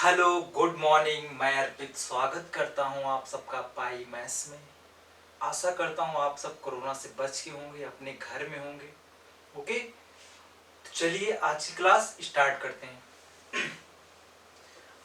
Hello good morning. मैं अर्पित स्वागत करता हूं आप सबका पाई मैथ्स में। आशा करता हूं आप सब कोरोना से बच के होंगे, अपने घर में होंगे। ओके, तो चलिए आज की क्लास स्टार्ट करते हैं।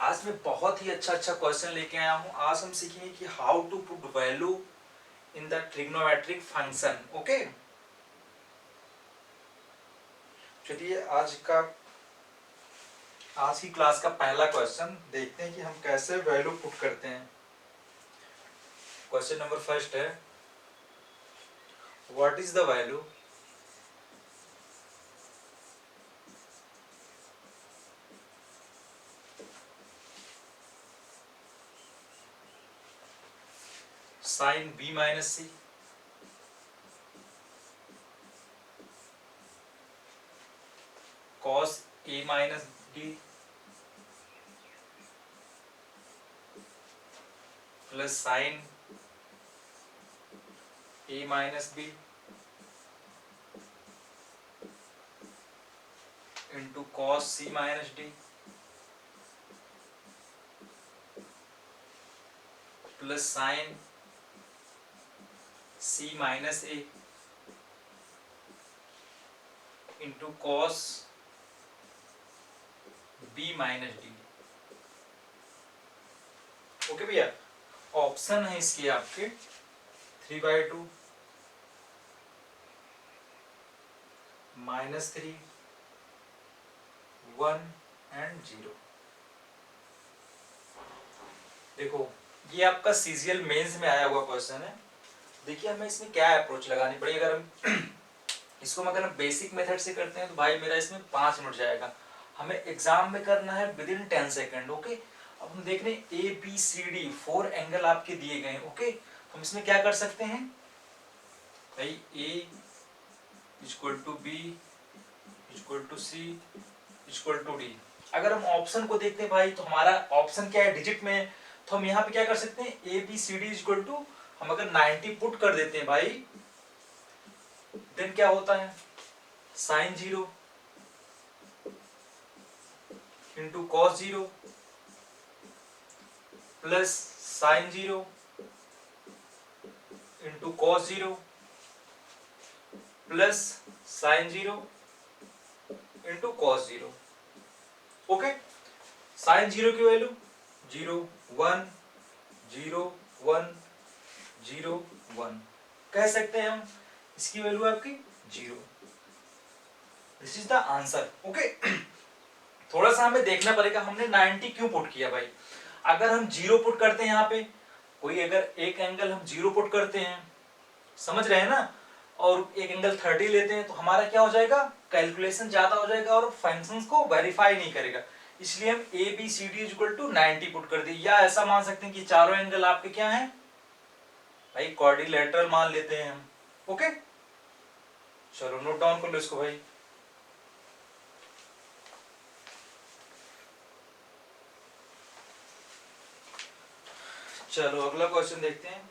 आज मैं बहुत ही अच्छा क्वेश्चन लेके आया हूं। आज हम सीखेंगे कि how to put value in the trigonometric function. Okay, चलिए आज की क्लास का पहला क्वेश्चन देखते हैं कि हम कैसे वैल्यू पुट करते हैं। क्वेश्चन नंबर फर्स्ट है, what is the value sin b minus c cos a minus d plus sin a minus b into cos c minus d plus sin c minus a into cos b minus d। Okay भैया, option है इसके आपके 3/2 -3 1 and 0। देखो ये आपका CGL mains में आया हुआ क्वेश्चन है। देखिए हमें इसमें क्या अप्रोच लगानी पड़ेगी। अगर हम इसको अगर हम बेसिक मेथड से करते हैं तो भाई मेरा इसमें 5 मिनट जाएगा। हमें एग्जाम में करना है विद इन 10 सेकेंड। ओके, अब हम देख रहे हैं A B C D 4 angle आपके दिए गए हैं। ओके, हम इसमें क्या कर सकते हैं भाई, A equal to B equal to C equal to D. अगर हम ऑप्शन को देखते हैं भाई तो हमारा ऑप्शन क्या है, डिजिट में है। तो हम यहाँ पे क्या कर सकते हैं, A B C D equal to, हम अगर 90 पुट कर देते हैं भाई, देन क्या होता है, sine 0 into cos 0 plus sine 0 into cos 0 plus sine 0 into cos 0। Okay, sine 0 की वैल्यू 0 1 0 1 0 1 कह सकते हैं हम, इसकी वैल्यू आपकी 0। This is the answer. Okay, थोड़ा सा हमें देखना पड़ेगा हमने 90 क्यों पुट किया भाई। अगर हम 0 पुट करते हैं यहाँ पे, कोई अगर एक एंगल हम 0 पुट करते हैं, समझ रहे हैं ना, और एक एंगल 30 लेते हैं तो हमारा क्या हो जाएगा, कैलकुलेशन ज्यादा हो जाएगा और फंक्शंस को वेरीफाई नहीं करेगा। इसलिए हम A B C D equal to 90 put कर दिए। या ऐसा मान सकते हैं कि चारों एंगल आपके क्या हैं भाई, क्वाड्रिलेटरल मान लेते हैं हम। ओके, चलो नोट डाउन कर लो इसको भाई। चलो अगला क्वेश्चन देखते हैं।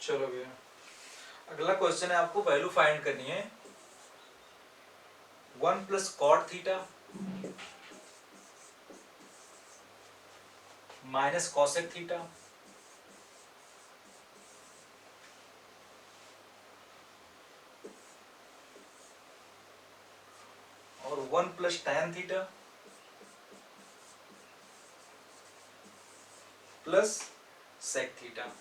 चलो भैया, अगला क्वेश्चन है, आपको वैल्यू फाइंड करनी है 1 plus cot theta minus cosec theta और 1 plus tan theta plus sec theta.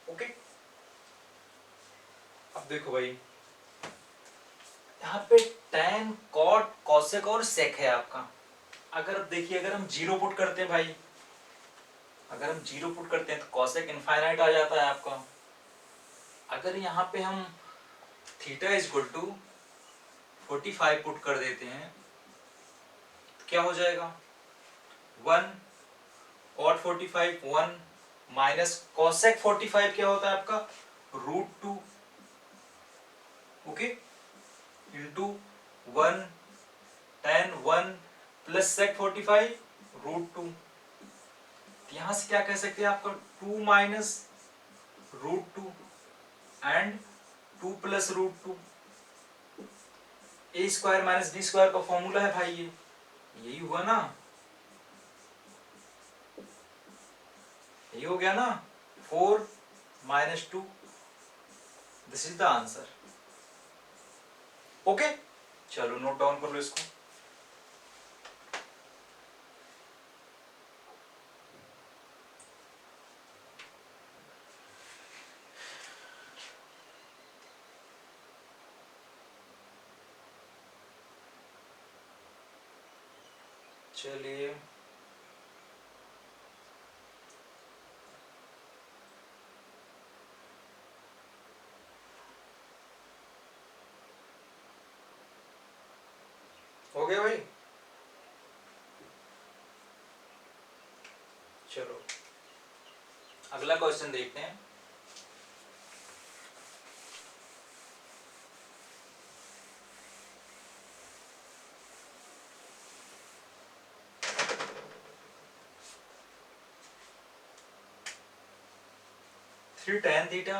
Okay, अब देखो भाई यहाँ पे टैन कॉट कॉसेक और सेक है आपका। अगर देखिए अगर हम 0 पुट करते हैं भाई, अगर हम 0 पुट करते हैं तो कॉसेक इनफाइनाइट आ जाता है आपका। अगर यहाँ पे हम theta is equal to 45 put कर देते हैं तो क्या हो जाएगा 1 cot 45 1 माइनस cosec 45 क्या होता है आपका √2 okay into 1 tan 1 plus sec 45 √2 यहां से क्या कह सकते हैं आपका 2 minus √2 and 2 plus √2 A square minus B square का फॉर्मूला है भाई ये यही हुआ ना यही हो गया ना 4 minus 2 this is the answer okay चलो नोट डाउन कर लो इसको चलिए हो गया भाई चलो अगला क्वेश्चन देखते हैं three tan theta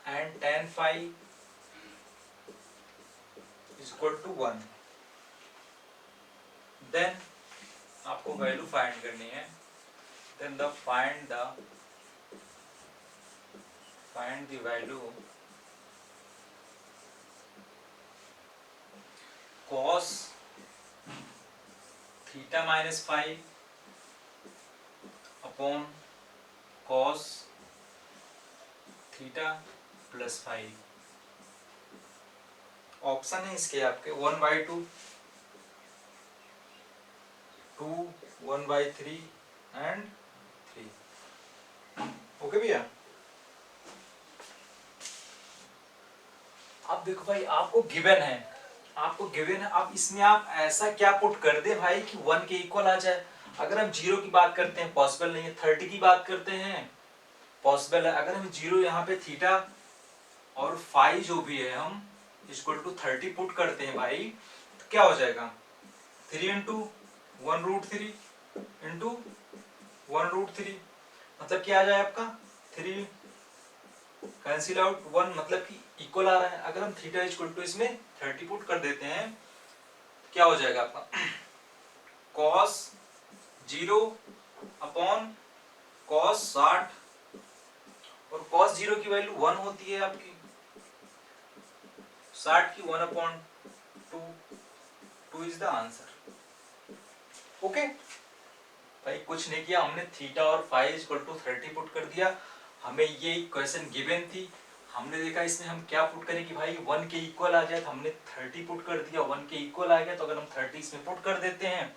and tan phi is equal to 1 then आपको वैल्यू फाइंड करनी है then the find the value cos theta minus phi upon cos theta plus 5 option है इसके आपके 1/2 2 1/3 एंड 3 ओके भैया अब देखो भाई आपको गिवन है अब इसमें आप ऐसा क्या पुट कर दे भाई कि 1 के इक्वल आ जाए अगर हम 0 की बात करते हैं पॉसिबल नहीं है 30 की बात करते हैं पॉसिबल है अगर हम 0 यहाँ पे थीटा और फाई जो भी है हम इक्वल टू 30 पुट करते हैं भाई तो क्या हो जाएगा 3 इंटू 1√3 इंटू 1√3 मतलब क्या आ जाए आपका 3 कैंसिल आउट 1 मतलब कि इक्वल आ रहा है अगर हम थीटा इक्वल टू इसमें 30 पुट कर देते हैं तो क्या हो जाएगा आपका cos 0 अपॉन cos 60 और cos 0 की वैल्यू 1 होती है आपकी 60 की 1/2 इज द आंसर ओके भाई कुछ नहीं किया हमने थीटा और फाई इक्वल टू 30 पुट कर दिया हमें ये क्वेश्चन गिवन थी हमने देखा इसमें हम क्या पुट करें कि भाई 1 के इक्वल आ जाए तो हमने 30 पुट कर दिया 1 के इक्वल आ गया तो अगर हम 30 इसमें पुट कर देते हैं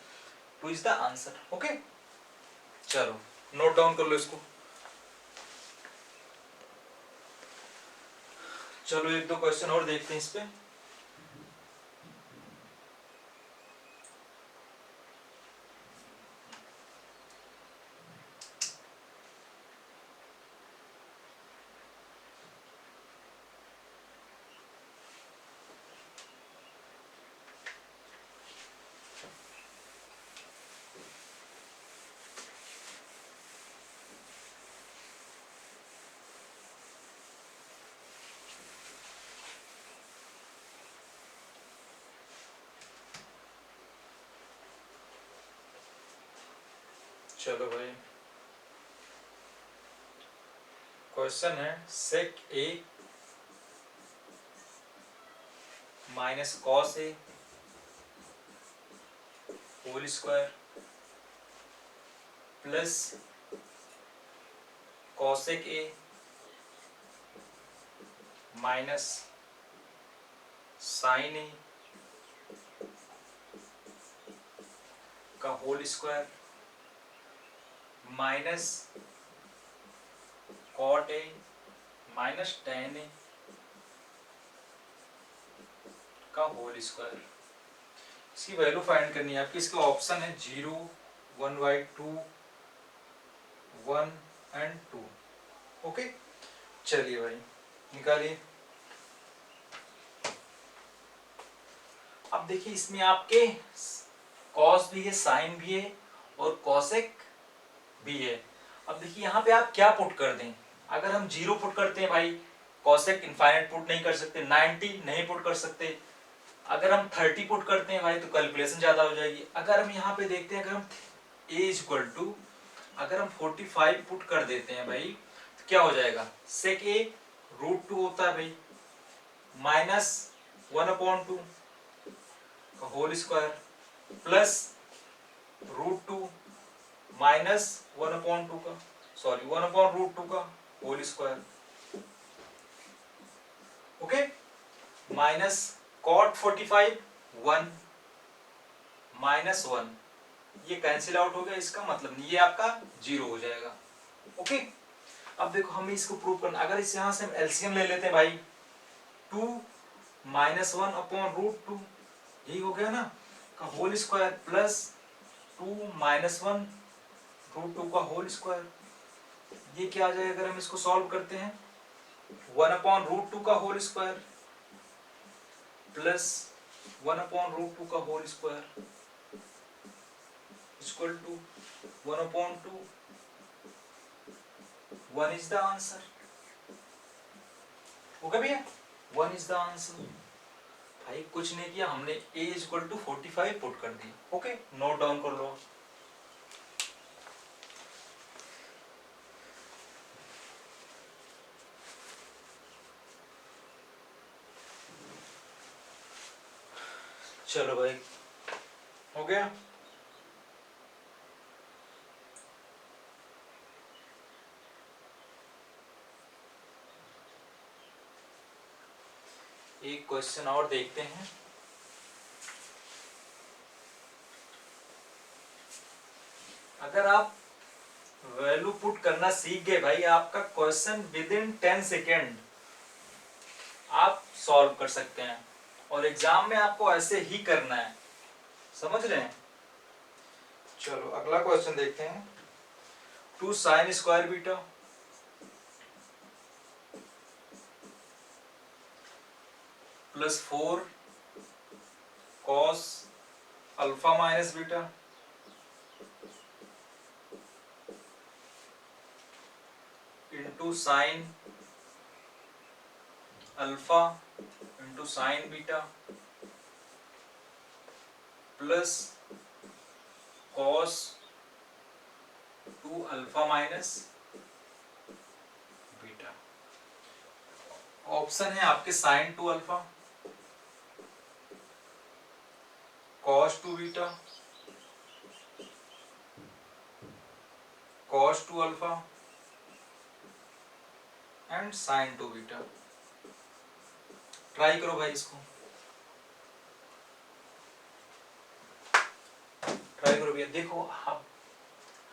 तो इज द आंसर ओके चलो नोट डाउन कर लो इसको चलो एक दो क्वेश्चन और देखते हैं इस पे चलो भाई क्वेश्चन है sec a minus cos a whole square plus cosec a minus sin a का whole square minus cot a minus tan a का होल स्क्वायर। इसकी वैल्यू फाइंड करनी है आपकी। इसका ऑप्शन है 0, 1/2, 1 एंड 2। ओके, चलिए भाई निकालिए। अब देखिए इसमें आपके कॉस भी है, साइन भी है और कॉसेक भी है। अब देखिए यहाँ पे आप क्या पुट कर दें। अगर हम 0 पुट करते हैं भाई, कॉसेक इनफाइनाइट पुट नहीं कर सकते, 90 नहीं पुट कर सकते। अगर हम 30 पुट करते हैं भाई तो कैलकुलेशन ज्यादा हो जाएगी। अगर हम यहाँ पे देखते हैं, अगर हम a इक्वल टू अगर हम 45 पुट कर देते हैं भाई तो क्या हो जाएगा, सेक a √2 होता है भाई, माइनस 1/2 का होल स्क्वायर प्लस √2 माइनस 1/2 का, सॉरी 1/√2 का whole square. Okay, minus cot 45 1 minus 1, ये कैंसिल आउट हो गया, इसका मतलब नहीं, ये आपका 0 हो जाएगा। ओके, अब देखो हमें इसको प्रूव करना। अगर इस यहां से हम एलसीएम ले लेते हैं भाई, 2 माइनस 1/√2 यही हो गया ना, का होल स्क्वायर प्लस 2 माइनस 1/√2 का होल स्क्वायर। ये क्या आ जाएगा अगर हम इसको सॉल्व करते हैं, 1/√2 का होल स्क्वायर प्लस 1/√2 का whole square equal to 1/2। 1 is the answer. Okay भैया, 1 इज द आंसर। भाई कुछ नहीं किया हमने, a इक्वल टू 45 पुट कर दिया। ओके, नोट डाउन कर लो। चलो भाई, हो गया। एक क्वेश्चन और देखते हैं। अगर आप वैल्यू पुट करना सीख गए भाई, आपका क्वेश्चन विद इन 10 सेकेंड आप सॉल्व कर सकते हैं, और एग्जाम में आपको ऐसे ही करना है, समझ रहे हैं। चलो अगला क्वेश्चन देखते हैं। 2 sin square beta plus 4 cos alpha minus beta into sine alpha into sine beta plus cos 2 alpha minus beta. Option है आपके sine 2 alpha, cos 2 beta, cos 2 alpha and sine 2 beta. Try करो भाई इसको, try करो भैया। देखो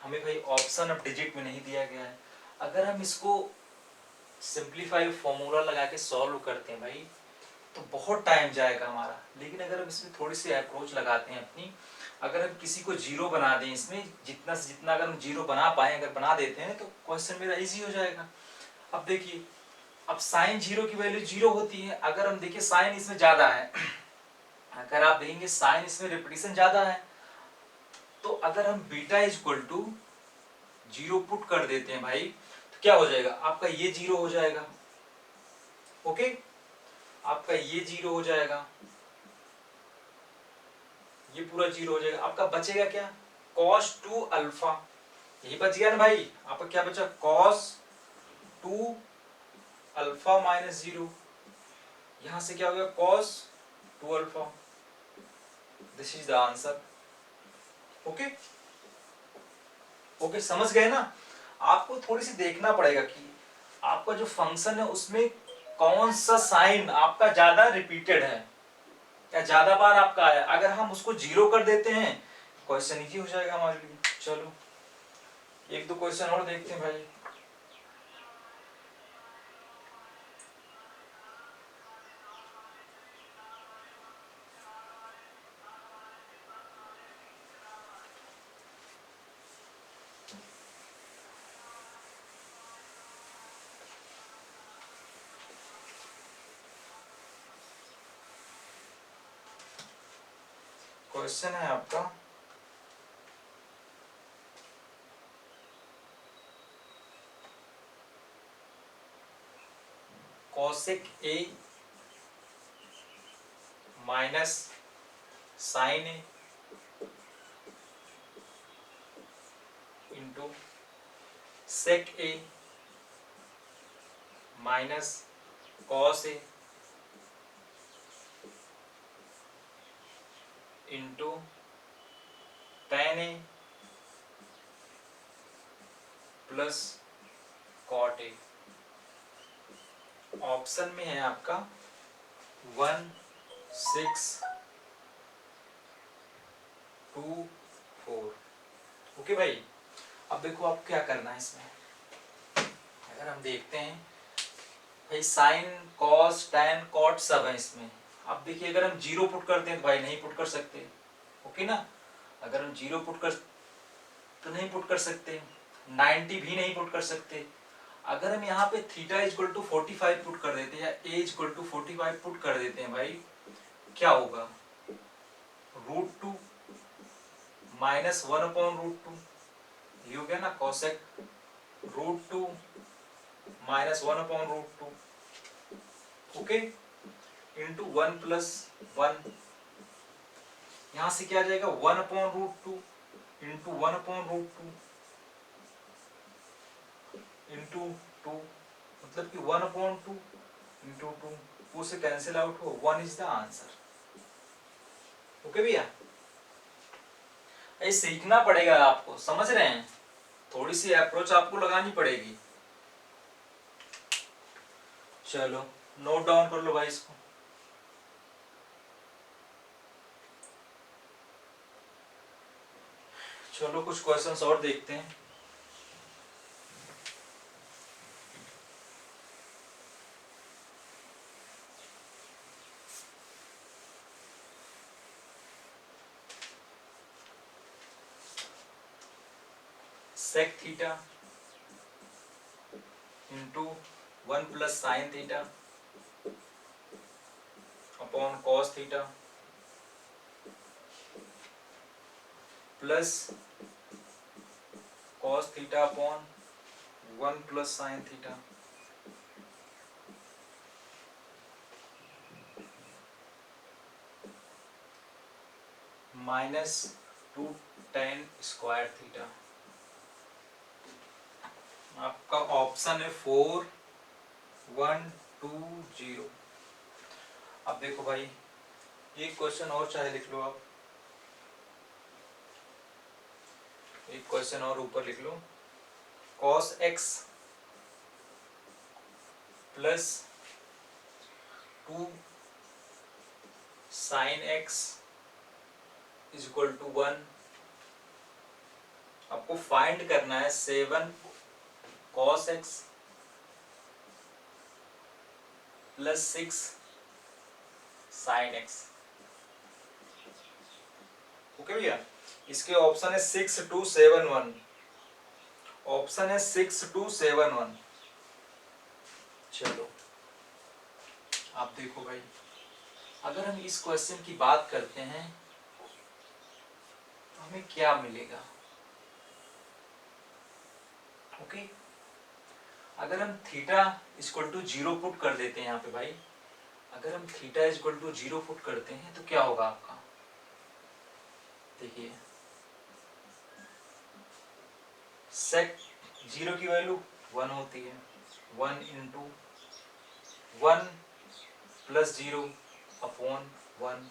हमें भाई ऑप्शन अब डिजिट में नहीं दिया गया है। अगर हम इसको सिंप्लीफाई फॉर्मूला लगा के सॉल्व करते हैं भाई तो बहुत टाइम जाएगा हमारा। लेकिन अगर हम इसमें थोड़ी सी अप्रोच लगाते हैं अपनी, अगर हम किसी को 0 बना दें, इसमें जितना से जितना अगर हम 0 बना पाए, अगर बना देते हैं तो क्वेश्चन मेरा इजी हो जाएगा। अब देखिए, अब साइन 0 की वैल्यू 0 होती है। अगर हम देखिए साइन इसमें ज्यादा है, अगर आप देखेंगे साइन इसमें रिपीटिशन ज्यादा है, तो अगर हम बीटा इक्वल टू 0 पुट कर देते हैं भाई तो क्या हो जाएगा, आपका ये 0 हो जाएगा। ओके, आपका ये 0 हो जाएगा, ये पूरा 0 हो जाएगा। आपका बचेगा क्या, cos 2 अल्फा, यही बच गया ना भाई। आपका क्या बचा, cos 2 अल्फा माइनस 0, यहां से क्या हो गया cos 2 alpha. This is the answer. Okay, okay समझ गए ना। आपको थोड़ी सी देखना पड़ेगा कि आपका जो फंक्शन है उसमें कौन सा साइन आपका ज्यादा रिपीटेड है या ज्यादा बार आपका आया। अगर हम उसको 0 कर देते हैं क्वेश्चन इजी हो जाएगा हमारे लिए। चलो एक दो क्वेश्चन और देखते हैं भाई। क्वेश्चन है आपका cosec A minus sine A into sec A minus cos A into tan A plus cot A. Option में है आपका 1 6 2 4। ओके भाई, अब देखो आप क्या करना है इसमें। अगर हम देखते हैं भाई साइन कॉस टेन कॉट सब है इसमें। अब देखिए अगर हम जीरो पुट करते हैं तो भाई नहीं पुट कर सकते, ओके ना। अगर हम जीरो पुट कर तो नहीं पुट कर सकते, 90 भी नहीं पुट कर सकते। अगर हम यहाँ पे थीटा इक्वल टू 45 पुट कर देते हैं या ए इक्वल टू 45 पुट कर देते हैं भाई, क्या होगा, √2 माइनस 1/√2, ये हो गया ना cosec √2 minus 1/√2, okay, into 1 plus 1। यहां से क्या आ जाएगा 1/√2 इंटू 1/√2 इंटू 2, मतलब कि 1/2 इंटू 2, 2 से कैंसिल आउट हो, 1 इज द आंसर। ओके भैया, ये सीखना पड़ेगा आपको, समझ रहे हैं, थोड़ी सी अप्रोच आपको लगानी पड़ेगी। चलो नोट डाउन कर लो भाई इसको। चलो कुछ क्वेश्चंस और देखते हैं। Sec theta into 1 plus sine theta upon cos theta plus cos theta upon 1 plus sine theta minus 2 tan square theta. आपका ऑप्शन है 4 1 2 0। अब देखो भाई एक क्वेश्चन और चाहे लिख लो आप, एक क्वेश्चन और ऊपर लिख लो, cos x plus 2 sin x is equal to 1। आपको फाइंड करना है 7 cos x plus 6 sin x। Okay भैया, इसके ऑप्शन है 6 2 7 1, ऑप्शन है 6 2 7 1। चलो आप देखो भाई, अगर हम इस क्वेश्चन की बात करते हैं तो हमें क्या मिलेगा, ओके। अगर हम थीटा इक्वल टू 0 पुट कर देते हैं यहाँ पे भाई, अगर हम थीटा इक्वल टू 0 पुट करते हैं तो क्या होगा आपका, देखिए सेक 0 की वैल्यू 1 होती है, 1 into 1 plus 0 upon 1,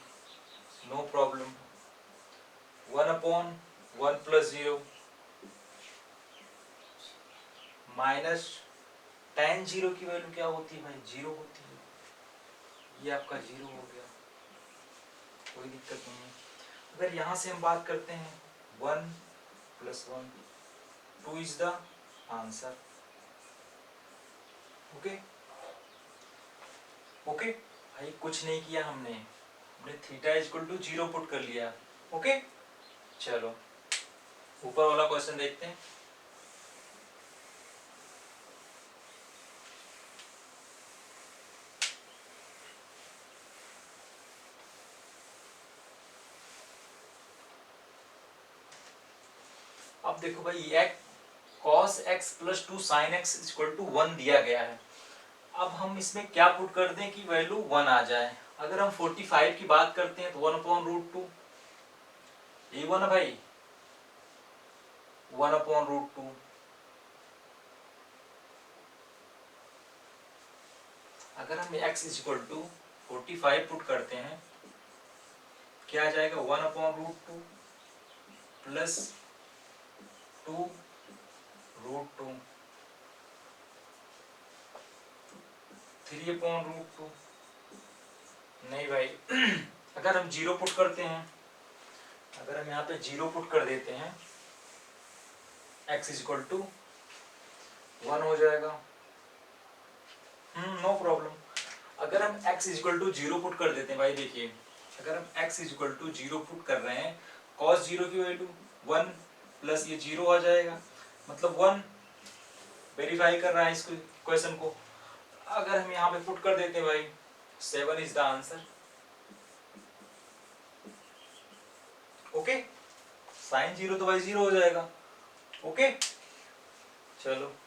no problem, 1 upon 1 plus 0 minus tan 0 की वैल्यू क्या होती है भाई, 0 होती है, ये आपका 0 हो गया, कोई दिक्कत नहीं है। अगर यहां से हम बात करते हैं 1 plus 1, 2 is the answer. Okay okay भाई, कुछ नहीं किया हमने थीटा इक्वल टू 0 पुट कर लिया। ओके चलो ऊपर वाला क्वेश्चन देखते हैं। अब देखो भाई एक cos x plus 2 sin x equal to 1 दिया गया है। अब हम इसमें क्या पुट कर दें कि वैल्यू 1 आ जाए। अगर हम 45 की बात करते हैं तो 1/√2 यही 1 है भाई, 1/√2। अगर हम x इक्वल टू 45 पुट करते हैं क्या आ जाएगा, 1/√2 प्लस 2√2 3/√2। नहीं भाई अगर हम 0 पुट करते हैं, अगर हम यहाँ पे 0 पुट कर देते हैं x इक्वल टू 1 हो जाएगा। No problem. अगर हम x इक्वल टू 0 पुट कर देते हैं भाई, देखिए अगर हम x इक्वल टू 0 पुट कर रहे हैं, cos 0 की वैल्यू 1 प्लस ये 0 आ जाएगा, मतलब 1 वेरीफाई कर रहा है इस क्वेश्चन को। अगर हम यहाँ पे पुट कर देते हैं भाई 7 is the answer. Okay, sine 0 तो भाई 0 हो जाएगा। ओके चलो।